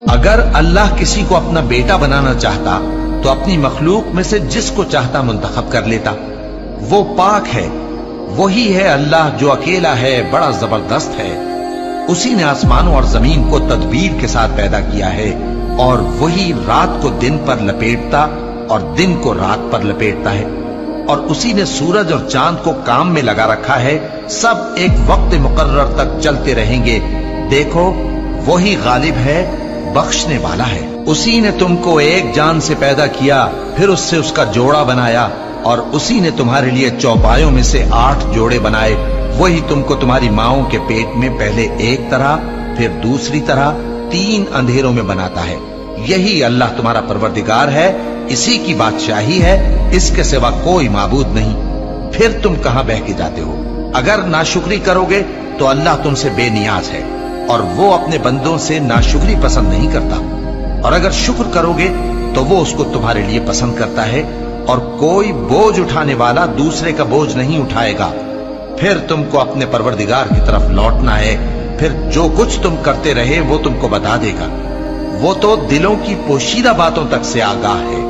अगर अल्लाह किसी को अपना बेटा बनाना चाहता तो अपनी मखलूक में से जिसको चाहता मुंतखब कर लेता। वो पाक है, वही है अल्लाह जो अकेला है, बड़ा जबरदस्त है। उसी ने आसमानों और जमीन को तदबीर के साथ पैदा किया है और वही रात को दिन पर लपेटता और दिन को रात पर लपेटता है। और उसी ने सूरज और चांद को काम में लगा रखा है, सब एक वक्त मुकर्रर तक चलते रहेंगे। देखो वही गालिब है, बख्शने वाला है। उसी ने तुमको एक जान से पैदा किया, फिर उससे उसका जोड़ा बनाया, और उसी ने तुम्हारे लिए चौपायों में से 8 जोड़े बनाए। वही तुमको तुम्हारी माओं के पेट में पहले एक तरह, फिर दूसरी तरह, 3 अंधेरों में बनाता है। यही अल्लाह तुम्हारा परवरदिगार है, इसी की बादशाही है, इसके सिवा कोई माबूद नहीं। फिर तुम कहां बह के जाते हो? अगर नाशुक्री करोगे तो अल्लाह तुमसे बेनियाज है और वो अपने बंदों से नाशुक्री पसंद नहीं करता। और अगर शुक्र करोगे तो वो उसको तुम्हारे लिए पसंद करता है, और कोई बोझ उठाने वाला दूसरे का बोझ नहीं उठाएगा। फिर तुमको अपने परवरदिगार की तरफ लौटना है, फिर जो कुछ तुम करते रहे वो तुमको बता देगा। वो तो दिलों की पोशीदा बातों तक से आगाह है।